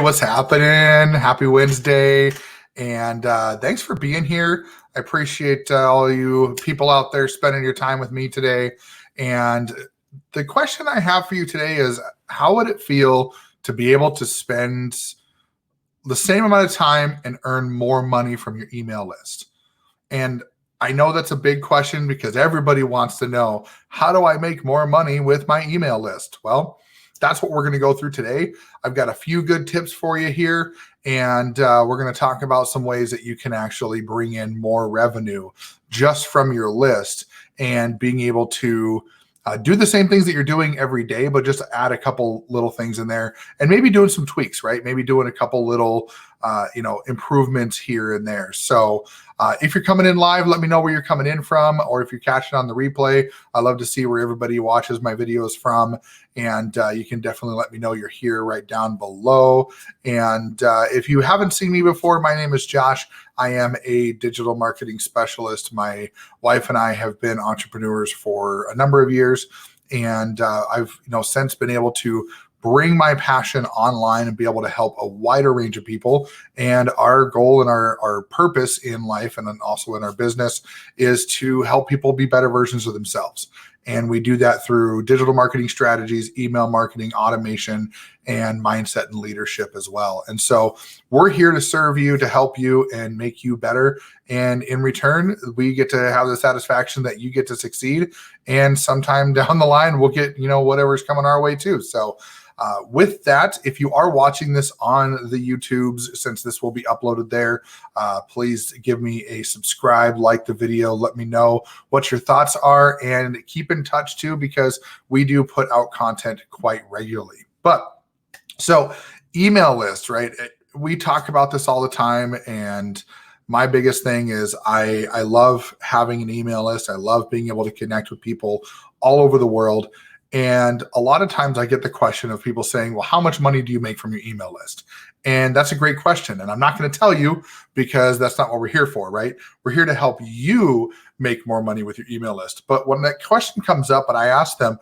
what's happening? Happy Wednesday. And thanks for being here. I appreciate all you people out there spending your time with me today. And the question I have for you today is, how would it feel to be able to spend the same amount of time and earn more money from your email list? And I know that's a big question because everybody wants to know, how do I make more money with my email list? Well, that's what we're going to go through today. I've got a few good tips for you here, and we're going to talk about some ways that you can actually bring in more revenue just from your list and being able to do the same things that you're doing every day, but just add a couple little things in there and maybe doing some tweaks, right? Maybe doing a couple little, improvements here and there. So if you're coming in live, let me know where you're coming in from, or if you're catching on the replay, I love to see where everybody watches my videos from. And you can definitely let me know you're here right down below. And if you haven't seen me before, my name is Josh. I am a digital marketing specialist. My wife and I have been entrepreneurs for a number of years, and I've since been able to bring my passion online and be able to help a wider range of people. And our goal and our purpose in life and then also in our business is to help people be better versions of themselves. And we do that through digital marketing strategies, email marketing, automation, and mindset and leadership as well. And so we're here to serve you, to help you and make you better. And in return, we get to have the satisfaction that you get to succeed. And sometime down the line, we'll get, whatever's coming our way too. So with that, if you are watching this on the YouTubes, since this will be uploaded there, please give me a subscribe, like the video, let me know what your thoughts are, and keep in touch too, because we do put out content quite regularly. But so email lists, right? We talk about this all the time, and my biggest thing is I love having an email list. I love being able to connect with people all over the world. And a lot of times I get the question of people saying, well, how much money do you make from your email list? And that's a great question. And I'm not going to tell you because that's not what we're here for, right? We're here to help you make more money with your email list. But when that question comes up and I ask them,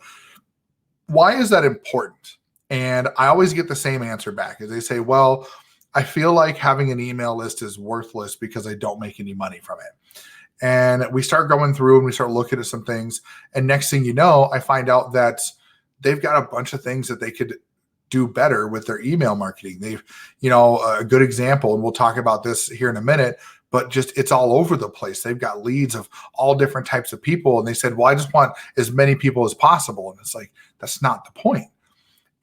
why is that important? And I always get the same answer back. As they say, well, I feel like having an email list is worthless because I don't make any money from it. And we start going through and we start looking at some things. And next thing you know, I find out that they've got a bunch of things that they could do better with their email marketing. They've, a good example, and we'll talk about this here in a minute, but just it's all over the place. They've got leads of all different types of people. And they said, well, I just want as many people as possible. And it's like, that's not the point.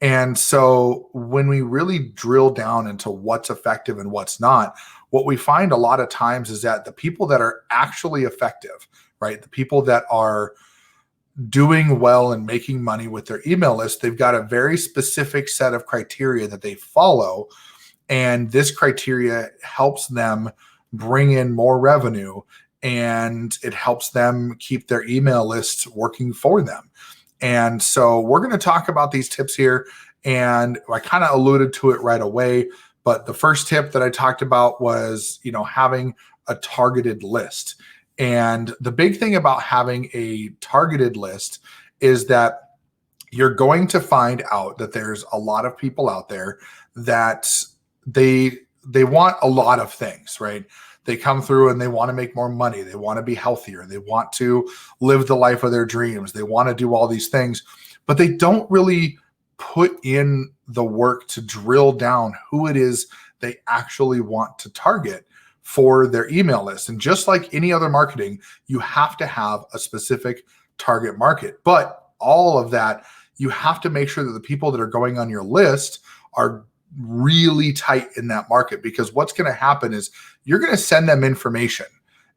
And so when we really drill down into what's effective and what's not, what we find a lot of times is that the people that are actually effective, right? The people that are doing well and making money with their email list, they've got a very specific set of criteria that they follow. And this criteria helps them bring in more revenue, and it helps them keep their email lists working for them. And so we're going to talk about these tips here, and I kind of alluded to it right away. But the first tip that I talked about was, having a targeted list. And the big thing about having a targeted list is that you're going to find out that there's a lot of people out there that they want a lot of things, right? They come through and they want to make more money. They want to be healthier. They want to live the life of their dreams. They want to do all these things, but they don't really put in the work to drill down who it is they actually want to target for their email list. And just like any other marketing, you have to have a specific target market. But all of that, you have to make sure that the people that are going on your list are really tight in that market, because what's going to happen is you're going to send them information,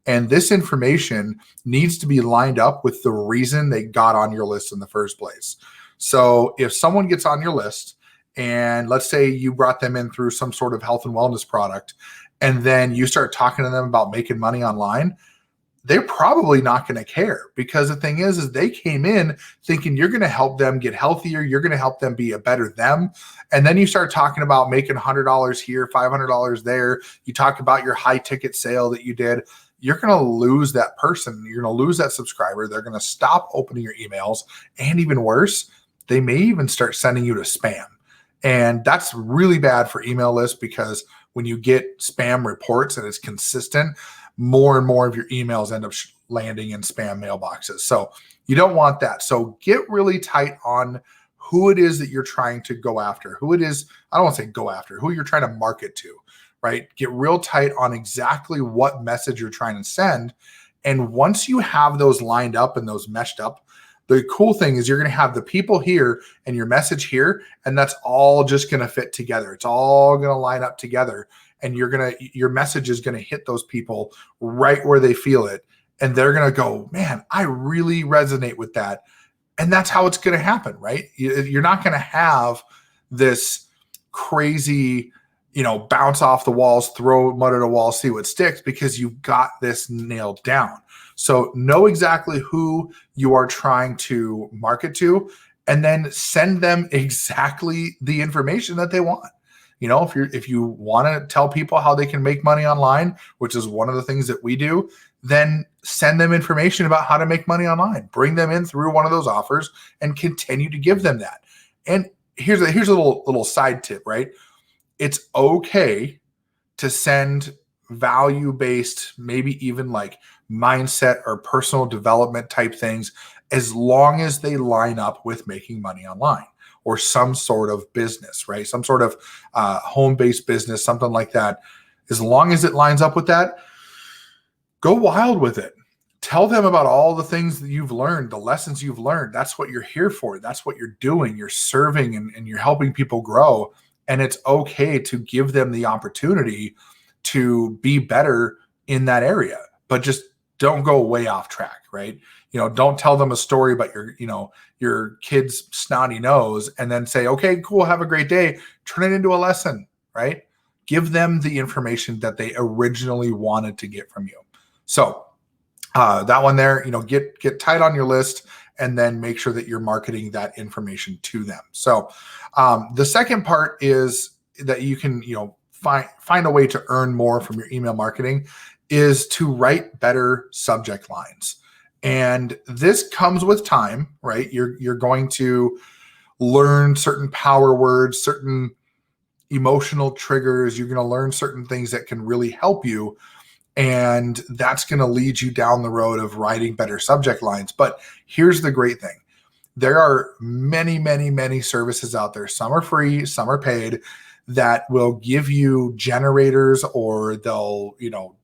and this information needs to be lined up with the reason they got on your list in the first place. So if someone gets on your list, and let's say you brought them in through some sort of health and wellness product, and then you start talking to them about making money online, they're probably not going to care, because the thing is they came in thinking you're going to help them get healthier. You're going to help them be a better them. And then you start talking about making $100 here, $500 there. You talk about your high ticket sale that you did. You're going to lose that person. You're going to lose that subscriber. They're going to stop opening your emails. And even worse, they may even start sending you to spam. And that's really bad for email lists, because when you get spam reports and it's consistent, more and more of your emails end up landing in spam mailboxes. So you don't want that. So get really tight on who it is that you're trying to go after, who it is. I don't want to say go after, who you're trying to market to, right? Get real tight on exactly what message you're trying to send. And once you have those lined up and those meshed up, the cool thing is you're going to have the people here and your message here, and that's all just going to fit together. It's all going to line up together, and your message is going to hit those people right where they feel it. And they're going to go, man, I really resonate with that. And that's how it's going to happen, right? You're not going to have this crazy, bounce off the walls, throw mud at a wall, see what sticks, because you've got this nailed down. So know exactly who you are trying to market to, and then send them exactly the information that they want. If you want to tell people how they can make money online, which is one of the things that we do, then send them information about how to make money online. Bring them in through one of those offers and continue to give them that. And here's a little side tip, right? It's okay to send value-based, maybe even like mindset or personal development type things, as long as they line up with making money online or some sort of business, right? Some sort of home-based business, something like that. As long as it lines up with that, go wild with it. Tell them about all the things that you've learned, the lessons you've learned. That's what you're here for. That's what you're doing. You're serving and you're helping people grow. And it's okay to give them the opportunity to be better in that area, but just don't go way off track, right? Don't tell them a story about your kid's snotty nose and then say, okay, cool, have a great day. Turn it into a lesson, right? Give them the information that they originally wanted to get from you. So that one there, get tight on your list, and then make sure that you're marketing that information to them. So the second part is that you can, find a way to earn more from your email marketing, is to write better subject lines. And this comes with time, right? You're going to learn certain power words, certain emotional triggers. You're going to learn certain things that can really help you. And that's going to lead you down the road of writing better subject lines. But here's the great thing. There are many, many, many services out there. Some are free, some are paid, that will give you generators, or they'll,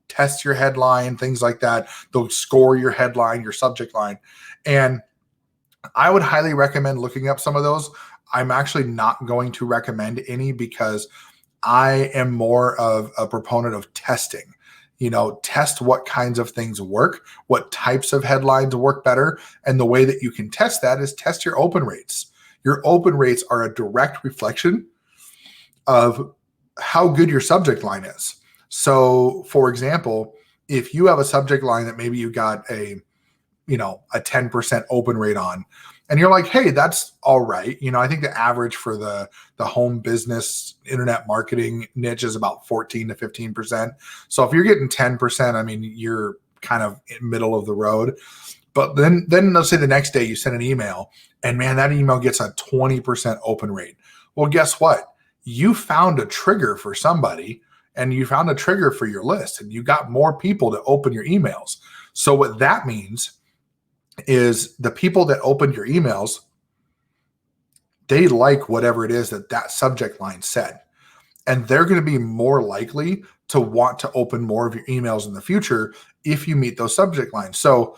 test your headline, things like that. They'll score your headline, your subject line. And I would highly recommend looking up some of those. I'm actually not going to recommend any, because I am more of a proponent of testing. Test what kinds of things work, what types of headlines work better. And the way that you can test that is test your open rates. Your open rates are a direct reflection of how good your subject line is. So for example, if you have a subject line that maybe you got a 10% open rate on, and you're like, hey, that's all right. I think the average for the home business internet marketing niche is about 14 to 15%. So if you're getting 10%, I mean, you're kind of in middle of the road. But then let's say the next day you send an email, and man, that email gets a 20% open rate. Well, guess what? You found a trigger for somebody, and you found a trigger for your list, and you got more people to open your emails. So what that means is the people that opened your emails, they like whatever it is that subject line said. And they're going to be more likely to want to open more of your emails in the future if you meet those subject lines. So,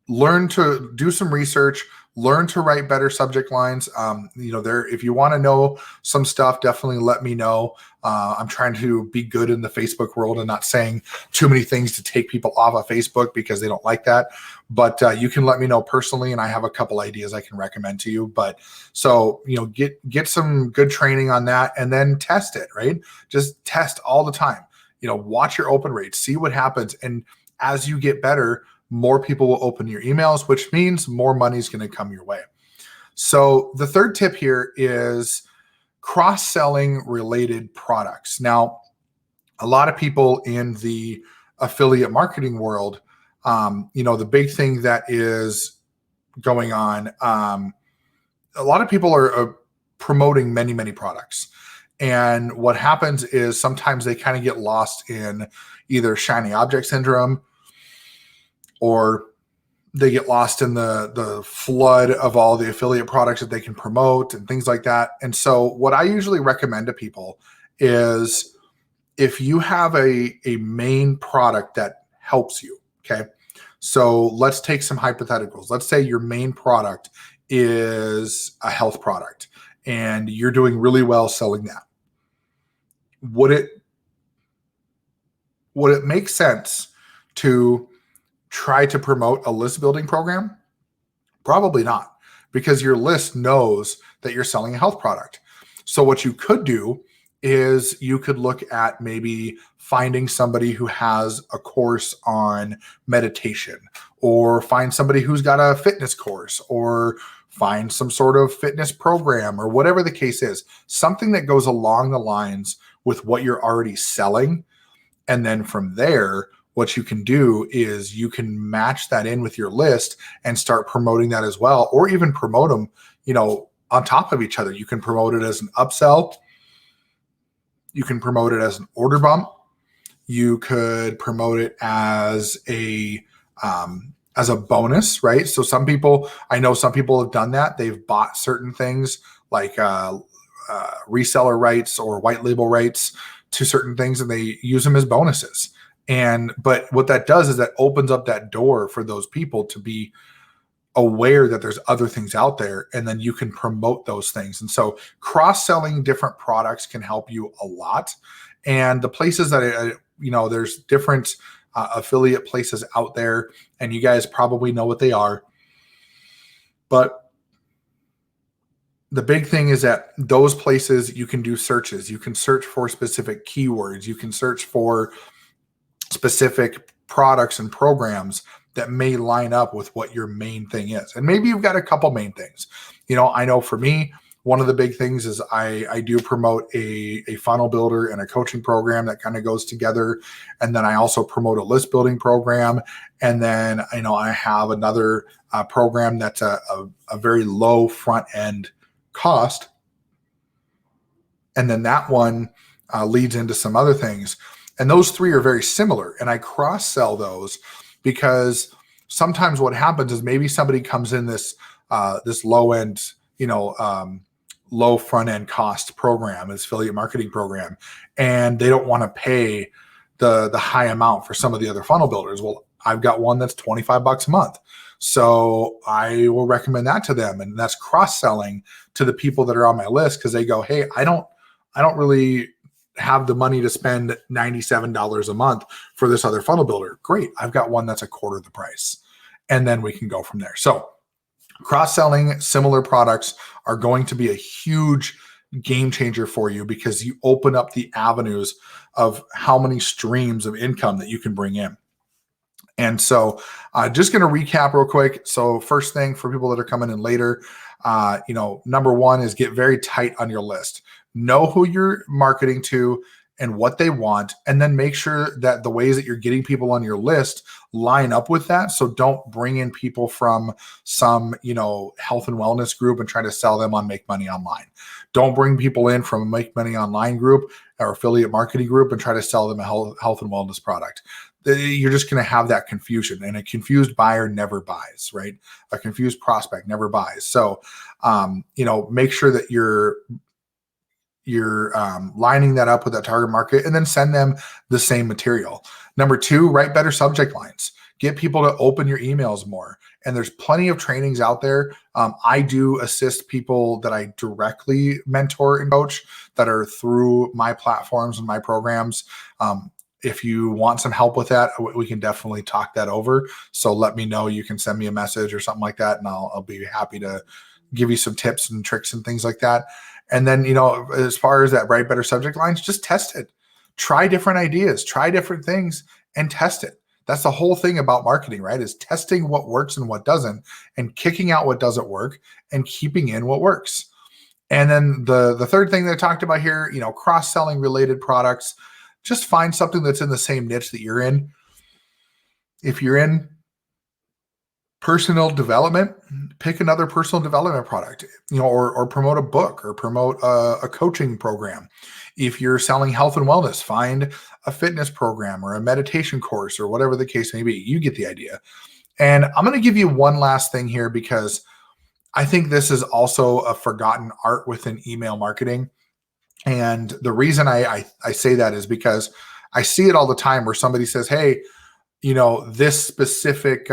learn to do some research, learn to write better subject lines. If you want to know some stuff, definitely let me know. I'm trying to be good in the Facebook world and not saying too many things to take people off of Facebook because they don't like that. But you can let me know personally, and I have a couple ideas I can recommend to you. But so, get some good training on that, and then test it, right? Just test all the time. Watch your open rates, see what happens. And as you get better, more people will open your emails, which means more money is going to come your way. So the third tip here is cross-selling related products. Now, a lot of people in the affiliate marketing world, the big thing that is going on, a lot of people are promoting many, many products. And what happens is sometimes they kind of get lost in either shiny object syndrome, or they get lost in the flood of all the affiliate products that they can promote and things like that. And so what I usually recommend to people is, if you have a main product that helps you, okay? So let's take some hypotheticals. Let's say your main product is a health product and you're doing really well selling that. Would it make sense to try to promote a list building program? Probably not, because your list knows that you're selling a health product. So what you could do is you could look at maybe finding somebody who has a course on meditation, or find somebody who's got a fitness course, or find some sort of fitness program, or whatever the case is, something that goes along the lines with what you're already selling. And then from there, what you can do is you can match that in with your list and start promoting that as well, or even promote them, on top of each other. You can promote it as an upsell. You can promote it as an order bump. You could promote it as a bonus, right? So I know some people have done that. They've bought certain things like reseller rights or white label rights to certain things, and they use them as bonuses. But what that does is that opens up that door for those people to be aware that there's other things out there, and then you can promote those things. And so cross-selling different products can help you a lot. And the places that, there's different affiliate places out there, and you guys probably know what they are. But the big thing is that those places, you can do searches. You can search for specific keywords. You can search for specific products and programs that may line up with what your main thing is. And maybe you've got a couple main things. I know for me, one of the big things is I do promote a funnel builder and a coaching program that kind of goes together. And then I also promote a list building program. And then, I have another program that's a very low front end cost. And then that one leads into some other things. And those three are very similar. And I cross-sell those because sometimes what happens is maybe somebody comes in this low end, low front end cost program, this affiliate marketing program, and they don't want to pay the high amount for some of the other funnel builders. Well, I've got one that's $25 a month. So I will recommend that to them. And that's cross-selling to the people that are on my list, because they go, hey, I don't really have the money to spend $97 a month for this other funnel builder. Great. I've got one that's a quarter the price. And then we can go from there. So cross-selling similar products are going to be a huge game changer for you, because you open up the avenues of how many streams of income that you can bring in. And so just going to recap real quick. So first thing for people that are coming in later, number one is get very tight on your list. Know who you're marketing to and what they want, and then make sure that the ways that you're getting people on your list line up with that. So don't bring in people from some, health and wellness group and try to sell them on Make Money Online. Don't bring people in from a Make Money Online group or affiliate marketing group and try to sell them a health and wellness product. You're just going to have that confusion, and a confused buyer never buys, right? A confused prospect never buys. So, make sure that you're lining that up with that target market, and then send them the same material. Number two, write better subject lines. Get people to open your emails more. And there's plenty of trainings out there. I do assist people that I directly mentor and coach that are through my platforms and my programs. If you want some help with that, we can definitely talk that over. So let me know. You can send me a message or something like that, and I'll be happy to give you some tips and tricks and things like that. And then, as far as that write better subject lines, just test it. Try different ideas, try different things, and test it. That's the whole thing about marketing, right? Is testing what works and what doesn't, and kicking out what doesn't work and keeping in what works. And then the third thing that I talked about here, cross-selling related products. Just find something that's in the same niche that you're in. If you're in personal development, pick another personal development product, or promote a book or promote a coaching program. If you're selling health and wellness, find a fitness program or a meditation course or whatever the case may be. You get the idea. And I'm going to give you one last thing here because I think this is also a forgotten art within email marketing. And the reason I say that is because I see it all the time where somebody says, hey, this specific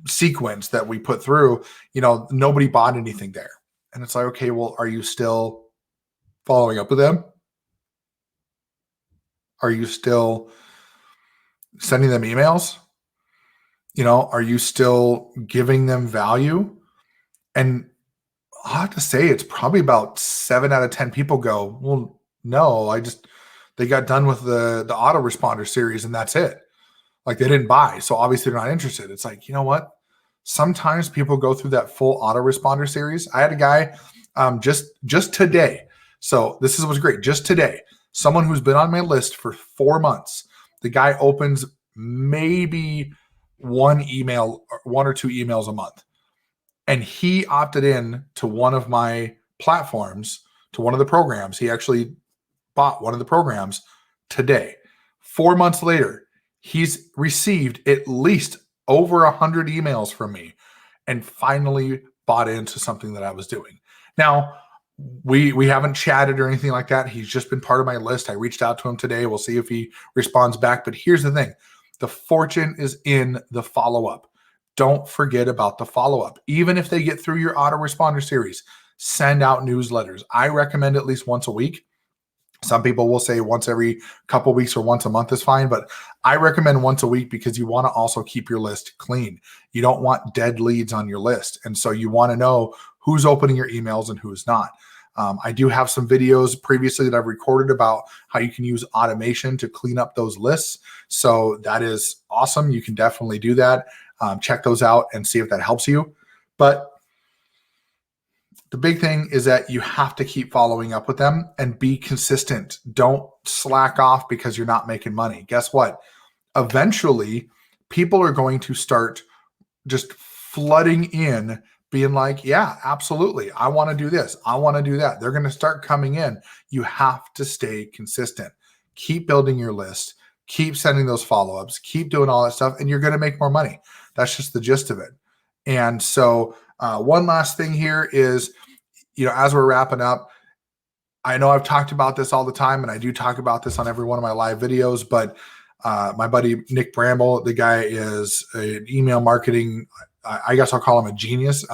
sequence that we put through, nobody bought anything there. And it's like, okay, well, are you still following up with them? Are you still sending them emails? Are you still giving them value? And I have to say, it's probably about 7 out of 10 people go, well, no, they got done with the autoresponder series and that's it. Like they didn't buy. So obviously they're not interested. It's like, you know what? Sometimes people go through that full autoresponder series. I had a guy just today. So this was great. Just today, someone who's been on my list for 4 months, the guy opens maybe one or two emails a month. And he opted in to one of my platforms, to one of the programs. He actually bought one of the programs today. 4 months later, he's received at least over 100 emails from me and finally bought into something that I was doing. Now, we haven't chatted or anything like that. He's just been part of my list. I reached out to him today. We'll see if he responds back. But here's the thing. The fortune is in the follow-up. Don't forget about the follow-up. Even if they get through your autoresponder series, send out newsletters. I recommend at least once a week. Some people will say once every couple weeks or once a month is fine, but I recommend once a week because you want to also keep your list clean. You don't want dead leads on your list. And so you want to know who's opening your emails and who's not. I do have some videos previously that I've recorded about how you can use automation to clean up those lists. So that is awesome. You can definitely do that. Check those out and see if that helps you. But the big thing is that you have to keep following up with them and be consistent. Don't slack off because you're not making money. Guess what? Eventually, people are going to start just flooding in, being like, yeah, absolutely. I want to do this. I want to do that. They're going to start coming in. You have to stay consistent. Keep building your list. Keep sending those follow-ups. Keep doing all that stuff, and you're going to make more money. That's just the gist of it. And so one last thing here is, as we're wrapping up, I know I've talked about this all the time, and I do talk about this on every one of my live videos, but my buddy Nick Bramble, the guy is an email marketing, I guess I'll call him a genius.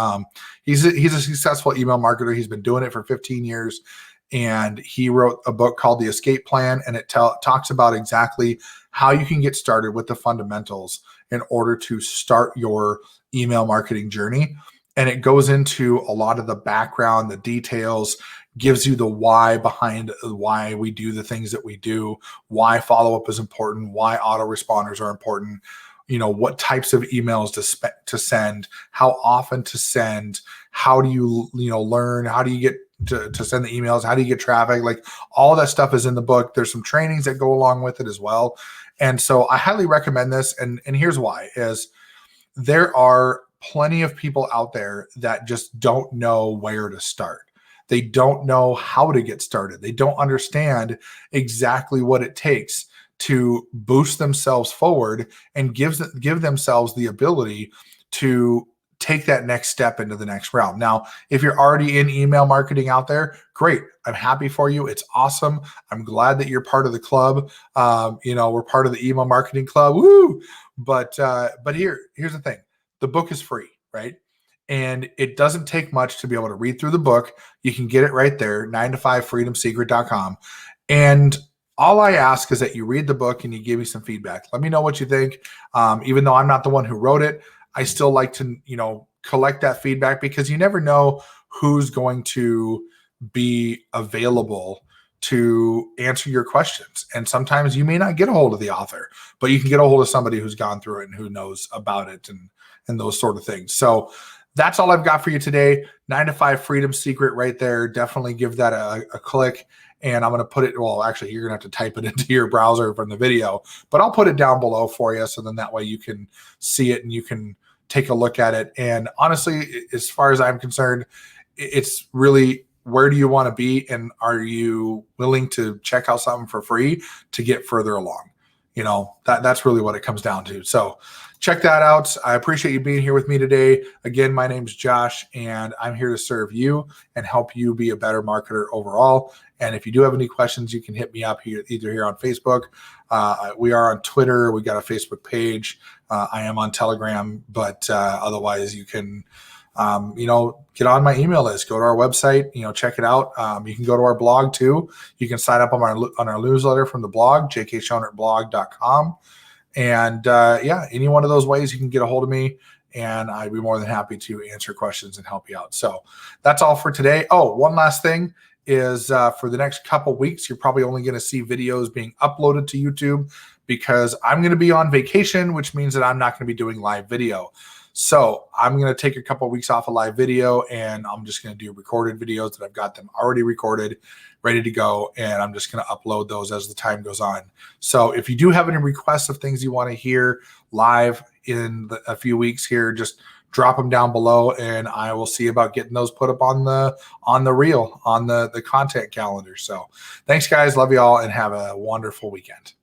He's a successful email marketer. He's been doing it for 15 years, and he wrote a book called The Escape Plan, and it talks about exactly how you can get started with the fundamentals in order to start your email marketing journey. And it goes into a lot of the background, the details, gives you the why behind why we do the things that we do, why follow-up is important, why autoresponders are important, what types of emails to send, how often to send, how do you, learn, how do you get to send the emails, how do you get traffic, like all that stuff is in the book. There's some trainings that go along with it as well. And so I highly recommend this. And here's why, is there are plenty of people out there that just don't know where to start. They don't know how to get started. They don't understand exactly what it takes to boost themselves forward and give themselves the ability to take that next step into the next realm. Now, if you're already in email marketing out there, great. I'm happy for you. It's awesome. I'm glad that you're part of the club. We're part of the email marketing club. Woo! But here's the thing. The book is free, right? And it doesn't take much to be able to read through the book. You can get it right there, 9to5freedomsecret.com. And all I ask is that you read the book and you give me some feedback. Let me know what you think. Even though I'm not the one who wrote it, I still like to, collect that feedback because you never know who's going to be available to answer your questions. And sometimes you may not get a hold of the author, but you can get a hold of somebody who's gone through it and who knows about it and those sort of things. So that's all I've got for you today. 9to5 Freedom Secret right there. Definitely give that a click. And I'm going to put it, well, actually, you're going to have to type it into your browser from the video, but I'll put it down below for you. So then that way you can see it and you can take a look at it. And honestly, as far as I'm concerned, it's really, where do you want to be, and are you willing to check out something for free to get further along? That's really what it comes down to. So check that out. I appreciate you being here with me today. Again, my name's Josh, and I'm here to serve you and help you be a better marketer overall. And if you do have any questions, you can hit me up here, either here on Facebook. We are on Twitter. We got a Facebook page. I am on Telegram, but otherwise you can get on my email list, go to our website, check it out. You can go to our blog too. You can sign up on our newsletter from the blog, jkschonertblog.com. And any one of those ways you can get a hold of me, and I'd be more than happy to answer questions and help you out. So that's all for today. Oh, one last thing is for the next couple weeks, you're probably only going to see videos being uploaded to YouTube, because I'm going to be on vacation, which means that I'm not going to be doing live video. So I'm going to take a couple of weeks off of live video, and I'm just going to do recorded videos that I've got them already recorded, ready to go. And I'm just going to upload those as the time goes on. So if you do have any requests of things you want to hear live in a few weeks here, just drop them down below, and I will see about getting those put up on the reel, on the content calendar. So thanks guys. Love you all, and have a wonderful weekend.